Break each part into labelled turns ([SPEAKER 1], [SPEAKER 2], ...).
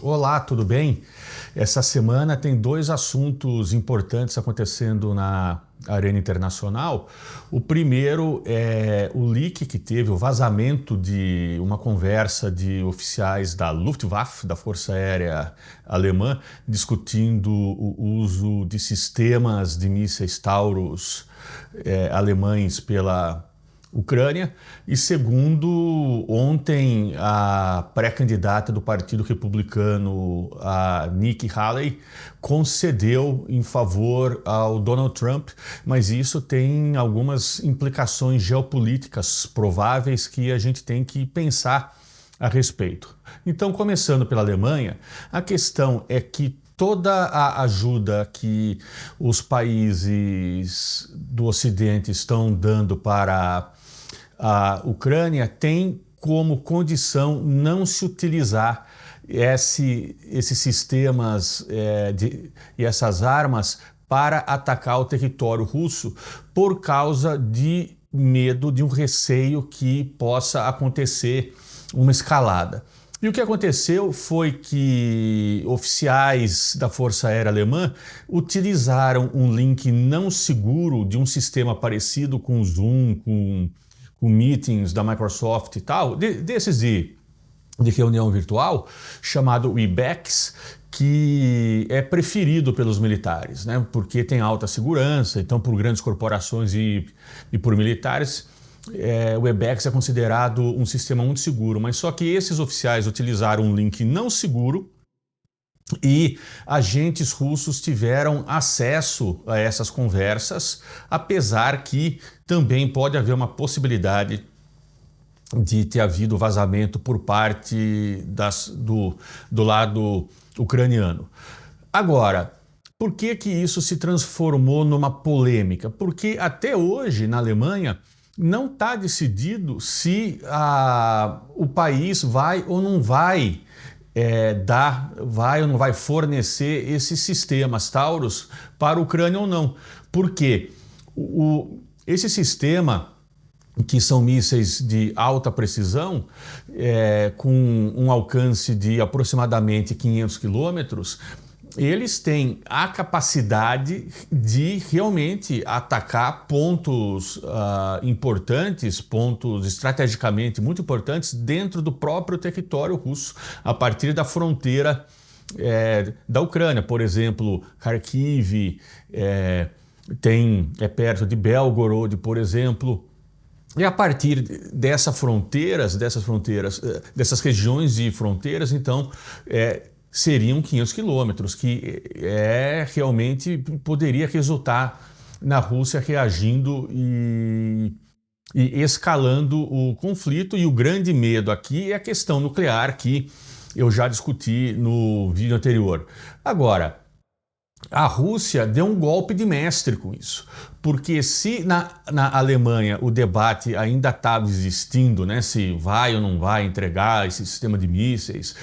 [SPEAKER 1] Olá, tudo bem? Essa semana tem dois assuntos importantes acontecendo na arena internacional. O primeiro é o leak que teve, o vazamento de uma conversa de oficiais da Luftwaffe, da Força Aérea Alemã, discutindo o uso de sistemas de mísseis Taurus alemães pela Ucrânia. E segundo, ontem a pré-candidata do Partido Republicano, a Nikki Haley, concedeu em favor ao Donald Trump, mas isso tem algumas implicações geopolíticas prováveis que a gente tem que pensar a respeito. Então, começando pela Alemanha, a questão é que toda a ajuda que os países do Ocidente estão dando para a Ucrânia tem como condição não se utilizar esses sistemas e essas armas para atacar o território russo por causa de medo, de um receio que possa acontecer uma escalada. E o que aconteceu foi que oficiais da Força Aérea Alemã utilizaram um link não seguro de um sistema parecido com o Zoom, com meetings da Microsoft e tal, desses de reunião virtual, chamado Webex, que é preferido pelos militares, né? Porque tem alta segurança, então por grandes corporações e por militares, o Webex é considerado um sistema muito seguro, mas só que esses oficiais utilizaram um link não seguro e agentes russos tiveram acesso a essas conversas, apesar que também pode haver uma possibilidade de ter havido vazamento por parte do lado ucraniano. Agora, por que isso se transformou numa polêmica? Porque até hoje, na Alemanha, não está decidido se o país vai ou não vai vai ou não vai fornecer esses sistemas Taurus para a Ucrânia ou não. Por quê? Esse sistema, que são mísseis de alta precisão, com um alcance de aproximadamente 500 quilômetros, eles têm a capacidade de realmente atacar pontos importantes, pontos estrategicamente muito importantes dentro do próprio território russo, a partir da fronteira da Ucrânia. Por exemplo, Kharkiv, é perto de Belgorod, por exemplo. E a partir dessas regiões de fronteiras, então, seriam 500 quilômetros, que realmente poderia resultar na Rússia reagindo e escalando o conflito. E o grande medo aqui é a questão nuclear, que eu já discuti no vídeo anterior. Agora, a Rússia deu um golpe de mestre com isso, porque se na Alemanha o debate ainda estava existindo, né, se vai ou não vai entregar esse sistema de mísseis,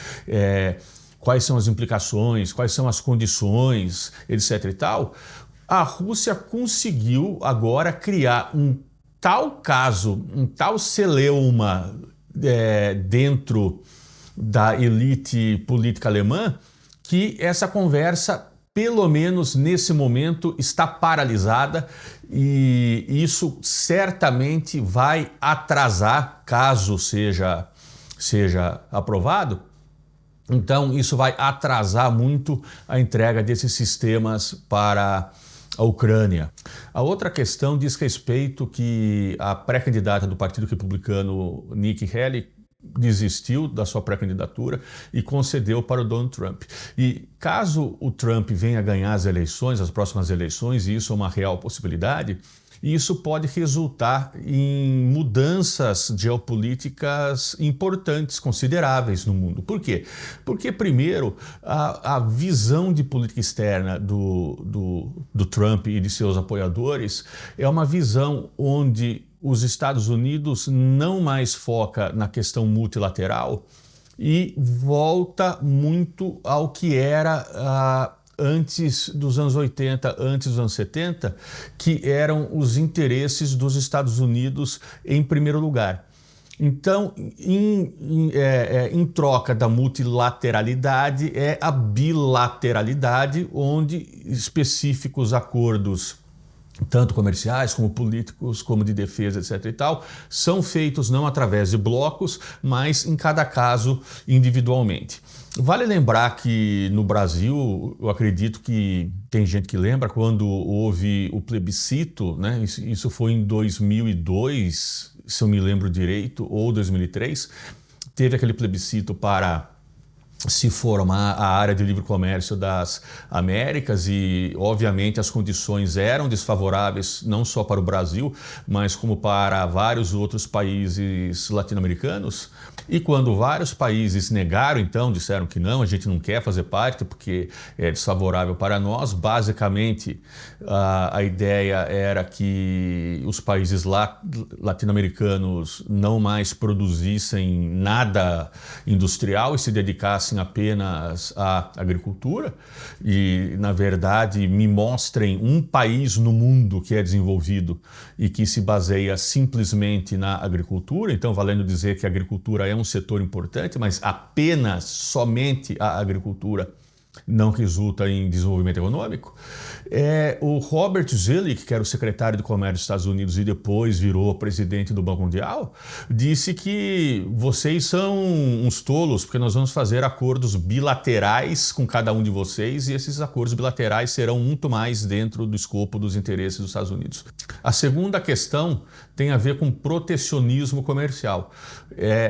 [SPEAKER 1] quais são as implicações, quais são as condições, etc. e tal, a Rússia conseguiu agora criar um tal caso, um tal celeuma dentro da elite política alemã, que essa conversa, pelo menos nesse momento, está paralisada, e isso certamente vai atrasar, caso seja aprovado. Então, isso vai atrasar muito a entrega desses sistemas para a Ucrânia. A outra questão diz respeito que a pré-candidata do Partido Republicano, Nikki Haley, desistiu da sua pré-candidatura e concedeu para o Donald Trump. E caso o Trump venha ganhar as próximas eleições, e isso é uma real possibilidade, isso pode resultar em mudanças geopolíticas importantes, consideráveis no mundo. Por quê? Porque, primeiro, a visão de política externa do Trump e de seus apoiadores é uma visão onde os Estados Unidos não mais foca na questão multilateral e volta muito ao que era antes dos anos 80, antes dos anos 70, que eram os interesses dos Estados Unidos em primeiro lugar. Então, em troca da multilateralidade, é a bilateralidade, onde específicos acordos, tanto comerciais como políticos, como de defesa, etc. e tal, são feitos não através de blocos, mas em cada caso individualmente. Vale lembrar que no Brasil, eu acredito que tem gente que lembra, quando houve o plebiscito, né? Isso foi em 2002, se eu me lembro direito, ou 2003, teve aquele plebiscito para se formar a área de livre comércio das Américas e, obviamente, as condições eram desfavoráveis não só para o Brasil, mas como para vários outros países latino-americanos. E quando vários países negaram, então, disseram que não, a gente não quer fazer parte porque é desfavorável para nós, basicamente a ideia era que os países latino-americanos não mais produzissem nada industrial e se dedicassem apenas à agricultura e, na verdade, me mostrem um país no mundo que é desenvolvido e que se baseia simplesmente na agricultura, então valendo dizer que a agricultura é um setor importante, mas apenas, somente a agricultura não resulta em desenvolvimento econômico. O Robert Zoellick, que era o secretário de Comércio dos Estados Unidos e depois virou presidente do Banco Mundial, disse que vocês são uns tolos, porque nós vamos fazer acordos bilaterais com cada um de vocês e esses acordos bilaterais serão muito mais dentro do escopo dos interesses dos Estados Unidos. A segunda questão tem a ver com protecionismo comercial.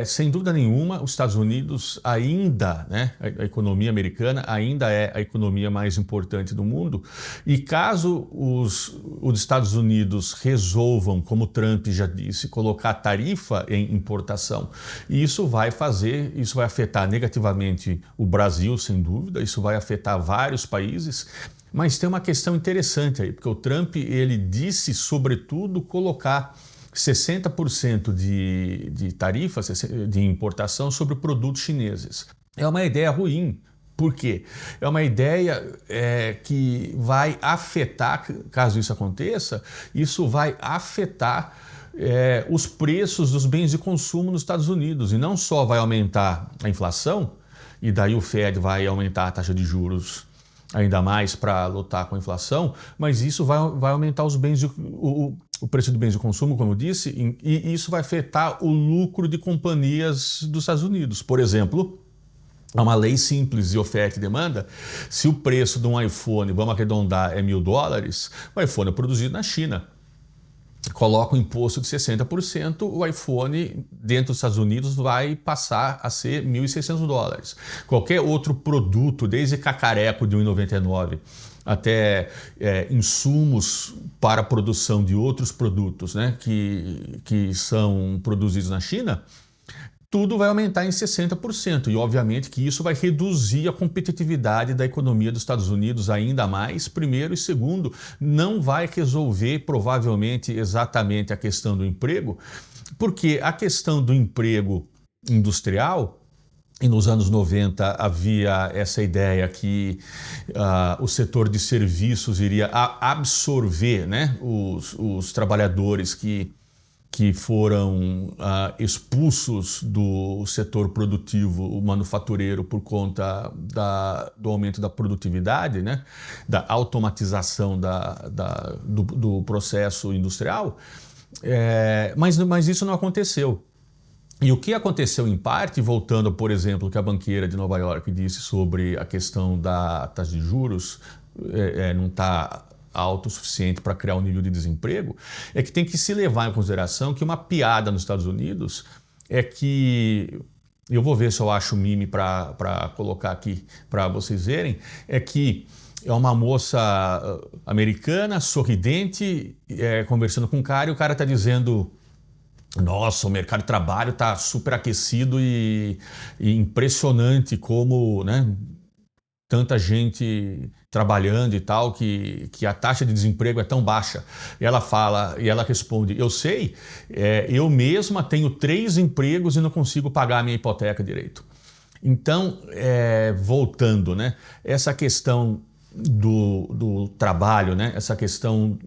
[SPEAKER 1] Sem dúvida nenhuma, os Estados Unidos ainda, né, a economia americana ainda é a economia mais importante do mundo e caso os Estados Unidos resolvam, como Trump já disse, colocar tarifa em importação, isso vai afetar negativamente o Brasil, sem dúvida, isso vai afetar vários países. Mas tem uma questão interessante aí, porque o Trump ele disse, sobretudo, colocar 60% de tarifas de importação sobre produtos chineses. É uma ideia ruim. Por quê? É uma ideia que vai afetar, caso isso aconteça, isso vai afetar os preços dos bens de consumo nos Estados Unidos. E não só vai aumentar a inflação, e daí o Fed vai aumentar a taxa de juros ainda mais para lutar com a inflação, mas isso vai aumentar os bens o preço de bens de consumo, como eu disse, e isso vai afetar o lucro de companhias dos Estados Unidos. Por exemplo, há uma lei simples de oferta e demanda. Se o preço de um iPhone, vamos arredondar, é $1.000, o iPhone é produzido na China. Coloca um imposto de 60%, o iPhone dentro dos Estados Unidos vai passar a ser $1.600. Qualquer outro produto, desde cacareco de R$1,99 até insumos para a produção de outros produtos, né, que são produzidos na China, tudo vai aumentar em 60%. E obviamente que isso vai reduzir a competitividade da economia dos Estados Unidos ainda mais, primeiro, e segundo, não vai resolver provavelmente exatamente a questão do emprego, porque a questão do emprego industrial, e nos anos 90 havia essa ideia que o setor de serviços iria absorver, né, os trabalhadores que foram expulsos do setor produtivo manufatureiro por conta do aumento da produtividade, né? Da automatização do processo industrial, mas isso não aconteceu. E o que aconteceu em parte, voltando, por exemplo, que a banqueira de Nova York disse sobre a questão da taxa de juros, não está alto o suficiente para criar um nível de desemprego, é que tem que se levar em consideração que uma piada nos Estados Unidos é que, eu vou ver se eu acho o meme para colocar aqui para vocês verem, é que é uma moça americana, sorridente, conversando com um cara e o cara está dizendo: nossa, o mercado de trabalho está super aquecido e impressionante como, né, tanta gente trabalhando e tal, que a taxa de desemprego é tão baixa. E ela responde: eu sei, eu mesma tenho 3 empregos e não consigo pagar a minha hipoteca direito. Então, voltando, né, essa questão do trabalho, né, essa questão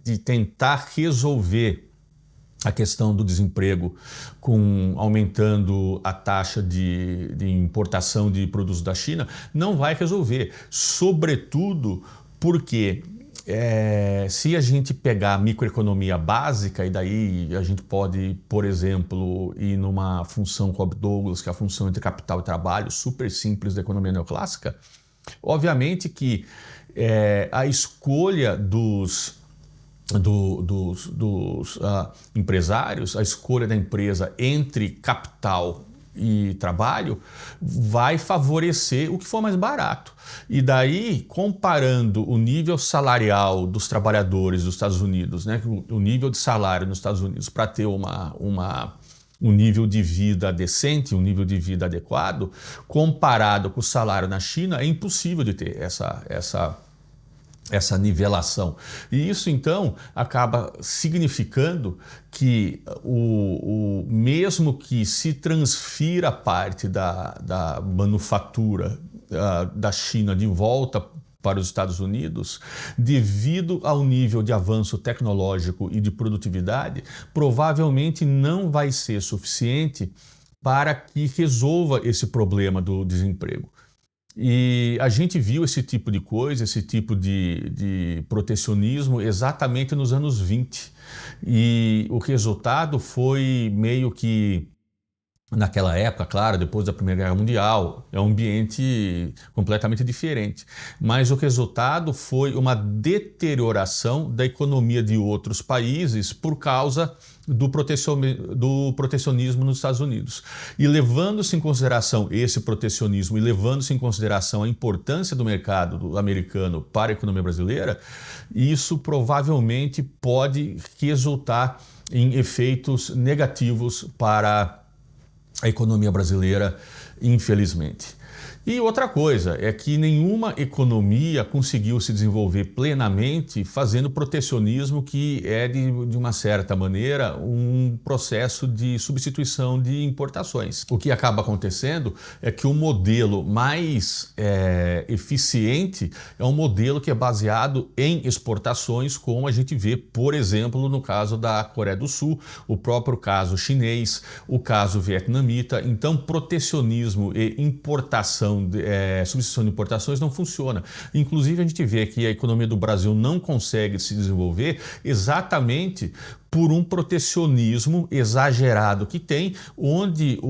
[SPEAKER 1] de tentar resolver a questão do desemprego, aumentando a taxa de importação de produtos da China, não vai resolver. Sobretudo porque se a gente pegar a microeconomia básica, e daí a gente pode, por exemplo, ir numa função Cobb-Douglas, que é a função entre capital e trabalho, super simples da economia neoclássica, obviamente que a escolha dos empresários, a escolha da empresa entre capital e trabalho vai favorecer o que for mais barato. E daí, comparando o nível salarial dos trabalhadores dos Estados Unidos, né, o nível de salário nos Estados Unidos para ter um nível de vida decente, um nível de vida adequado, comparado com o salário na China, é impossível de ter essa nivelação. E isso, então, acaba significando que mesmo que se transfira parte da manufatura da China de volta para os Estados Unidos, devido ao nível de avanço tecnológico e de produtividade, provavelmente não vai ser suficiente para que resolva esse problema do desemprego. E a gente viu esse tipo de coisa, esse tipo de protecionismo exatamente nos anos 20. E o resultado foi meio que, naquela época, claro, depois da Primeira Guerra Mundial, é um ambiente completamente diferente. Mas o resultado foi uma deterioração da economia de outros países por causa do protecionismo nos Estados Unidos. E levando-se em consideração esse protecionismo e levando-se em consideração a importância do mercado americano para a economia brasileira, isso provavelmente pode resultar em efeitos negativos para a economia brasileira, infelizmente. E outra coisa é que nenhuma economia conseguiu se desenvolver plenamente fazendo protecionismo, que é, de uma certa maneira, um processo de substituição de importações. O que acaba acontecendo é que o modelo mais eficiente é um modelo que é baseado em exportações, como a gente vê, por exemplo, no caso da Coreia do Sul, o próprio caso chinês, o caso vietnamita. Então, protecionismo e importação, substituição de importações não funciona. Inclusive, a gente vê que a economia do Brasil não consegue se desenvolver exatamente por um protecionismo exagerado que tem, onde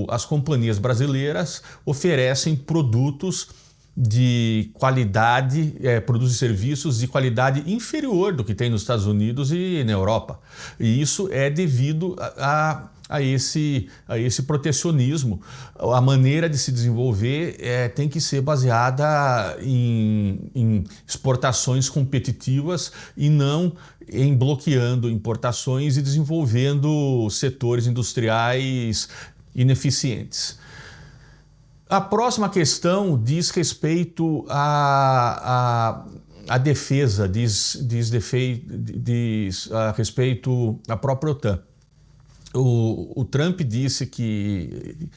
[SPEAKER 1] as companhias brasileiras oferecem produtos de qualidade, produtos e serviços de qualidade inferior do que tem nos Estados Unidos e na Europa. E isso é devido a esse protecionismo. A maneira de se desenvolver tem que ser baseada em exportações competitivas e não em bloqueando importações e desenvolvendo setores industriais ineficientes. A próxima questão diz respeito à defesa, diz a respeito à própria OTAN. O Trump disse que,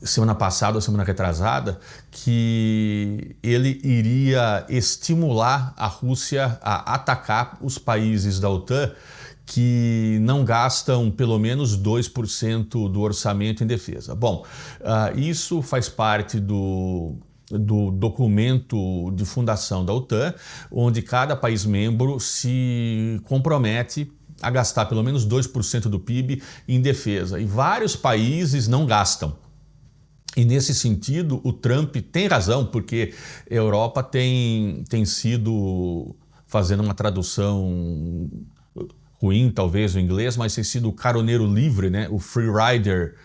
[SPEAKER 1] semana passada ou semana retrasada, que ele iria estimular a Rússia a atacar os países da OTAN que não gastam pelo menos 2% do orçamento em defesa. Bom, isso faz parte do documento de fundação da OTAN, onde cada país membro se compromete a gastar pelo menos 2% do PIB em defesa. E vários países não gastam. E nesse sentido, o Trump tem razão, porque a Europa tem sido, fazendo uma tradução ruim, talvez, o inglês, mas tem sido o caroneiro livre, né? O free rider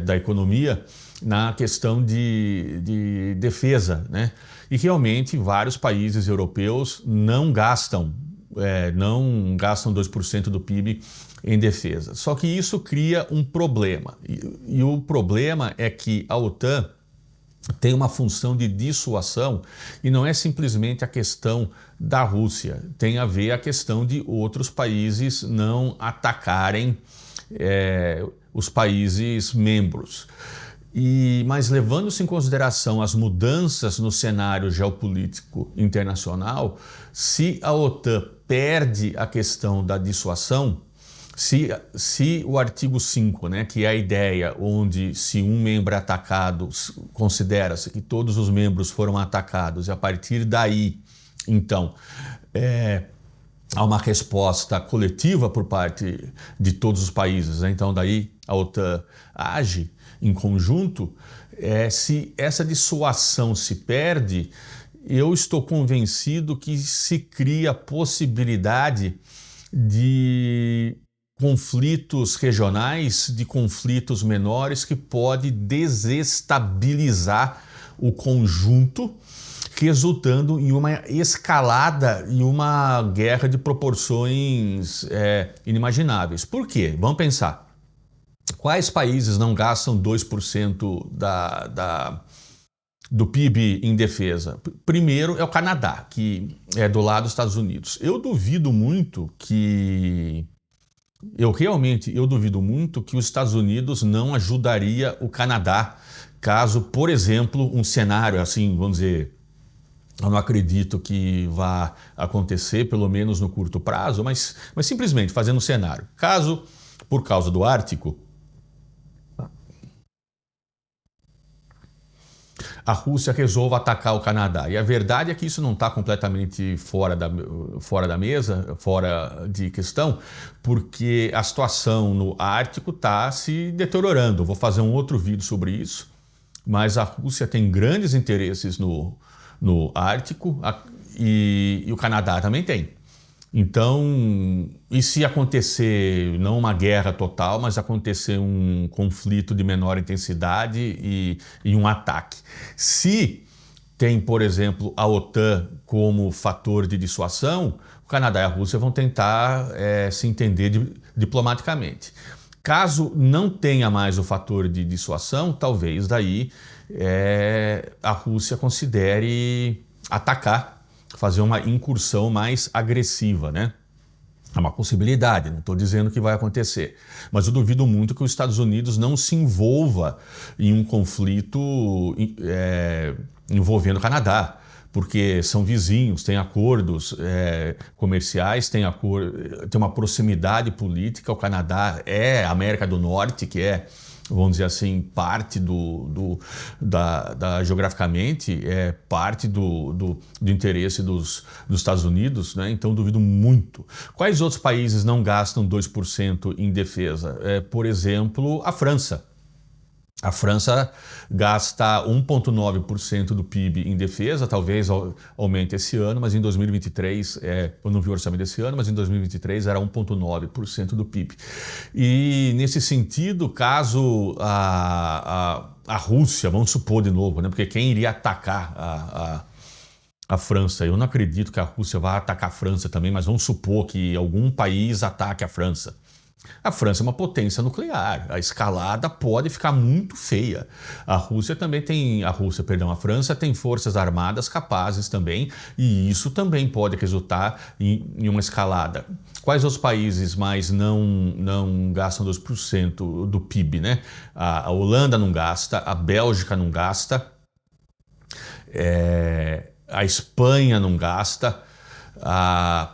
[SPEAKER 1] da economia na questão de defesa, né? E realmente vários países europeus não gastam 2% do PIB em defesa. Só que isso cria um problema. E o problema é que a OTAN tem uma função de dissuasão e não é simplesmente a questão da Rússia. Tem a ver a questão de outros países não atacarem os países membros. Mas levando-se em consideração as mudanças no cenário geopolítico internacional, se a OTAN perde a questão da dissuasão, Se o artigo 5, né, que é a ideia onde se um membro é atacado, considera-se que todos os membros foram atacados e a partir daí, então, há uma resposta coletiva por parte de todos os países, né? Então daí a OTAN age em conjunto. Se essa dissuasão se perde, eu estou convencido que se cria a possibilidade de conflitos regionais, de conflitos menores que pode desestabilizar o conjunto, resultando em uma escalada e uma guerra de proporções inimagináveis. Por quê? Vamos pensar. Quais países não gastam 2% do PIB em defesa? Primeiro é o Canadá, que é do lado dos Estados Unidos. Eu duvido muito que os Estados Unidos não ajudaria o Canadá caso, por exemplo, um cenário assim, vamos dizer, eu não acredito que vá acontecer, pelo menos no curto prazo, mas simplesmente fazendo um cenário. Caso, por causa do Ártico, a Rússia resolva atacar o Canadá. E a verdade é que isso não está completamente fora da mesa, fora de questão, porque a situação no Ártico está se deteriorando. Vou fazer um outro vídeo sobre isso, mas a Rússia tem grandes interesses no Ártico e o Canadá também tem. Então, e se acontecer, não uma guerra total, mas acontecer um conflito de menor intensidade e um ataque? Se tem, por exemplo, a OTAN como fator de dissuasão, o Canadá e a Rússia vão tentar se entender diplomaticamente. Caso não tenha mais o fator de dissuasão, talvez daí a Rússia considere atacar, fazer uma incursão mais agressiva, né? É uma possibilidade, não estou dizendo que vai acontecer. Mas eu duvido muito que os Estados Unidos não se envolva em um conflito envolvendo o Canadá, porque são vizinhos, têm acordos comerciais, tem uma proximidade política. O Canadá é a América do Norte, que é, vamos dizer assim, parte geograficamente, é parte do interesse dos Estados Unidos, né? Então duvido muito. Quais outros países não gastam 2% em defesa? Por exemplo, a França. A França gasta 1,9% do PIB em defesa, talvez aumente esse ano, mas em 2023, eu não vi o orçamento desse ano, mas em 2023 era 1,9% do PIB. E nesse sentido, caso a Rússia, vamos supor de novo, né, porque quem iria atacar a França? Eu não acredito que a Rússia vá atacar a França também, mas vamos supor que algum país ataque a França. A França é uma potência nuclear, a escalada pode ficar muito feia. A França tem forças armadas capazes também, e isso também pode resultar em uma escalada. Quais os países mais não gastam 2% do PIB, né? A Holanda não gasta, a Bélgica não gasta, a Espanha não gasta,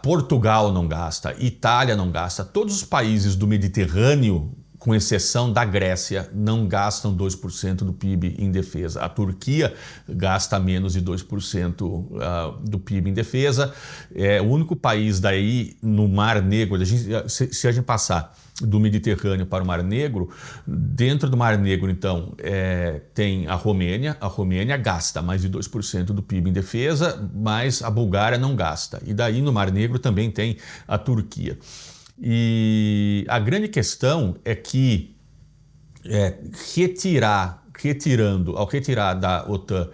[SPEAKER 1] Portugal não gasta, Itália não gasta. Todos os países do Mediterrâneo, com exceção da Grécia, não gastam 2% do PIB em defesa. A Turquia gasta menos de 2% do PIB em defesa. É o único país daí no Mar Negro, se a gente passar do Mediterrâneo para o Mar Negro, dentro do Mar Negro, então, tem a Romênia. A Romênia gasta mais de 2% do PIB em defesa, mas a Bulgária não gasta. E daí no Mar Negro também tem a Turquia. E a grande questão é que ao retirar da OTAN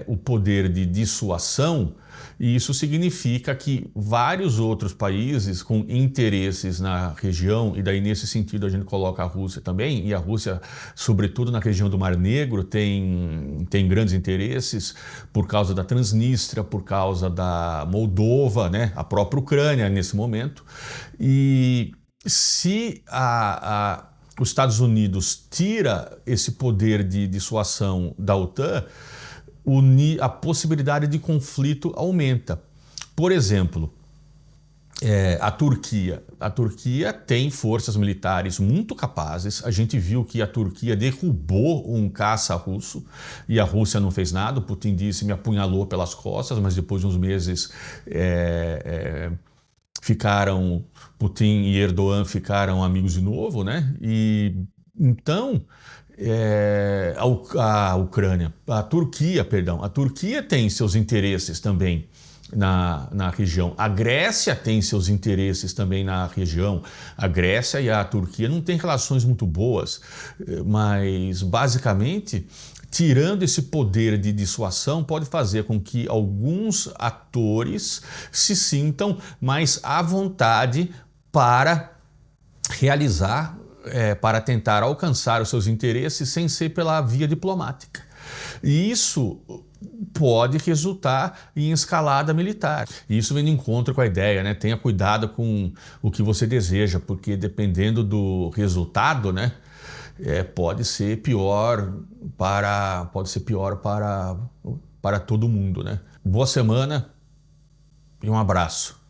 [SPEAKER 1] o poder de dissuasão, isso significa que vários outros países com interesses na região, e daí nesse sentido a gente coloca a Rússia também, e a Rússia, sobretudo na região do Mar Negro, tem grandes interesses por causa da Transnistria, por causa da Moldova, né? A própria Ucrânia nesse momento. E se os Estados Unidos tira esse poder de dissuasão da OTAN, a possibilidade de conflito aumenta. Por exemplo, A Turquia. A Turquia tem forças militares muito capazes. A gente viu que a Turquia derrubou um caça russo e a Rússia não fez nada. O Putin disse, me apunhalou pelas costas, mas depois de uns meses Putin e Erdogan ficaram amigos de novo, né? E então a Turquia tem seus interesses também na região. A Grécia tem seus interesses também na região. A Grécia e a Turquia não têm relações muito boas, mas basicamente, tirando esse poder de dissuasão, pode fazer com que alguns atores se sintam mais à vontade para realizar, para tentar alcançar os seus interesses sem ser pela via diplomática. E isso pode resultar em escalada militar. E isso vem de encontro com a ideia, né? Tenha cuidado com o que você deseja, porque dependendo do resultado, né, pode ser pior para todo mundo, né? Boa semana e um abraço.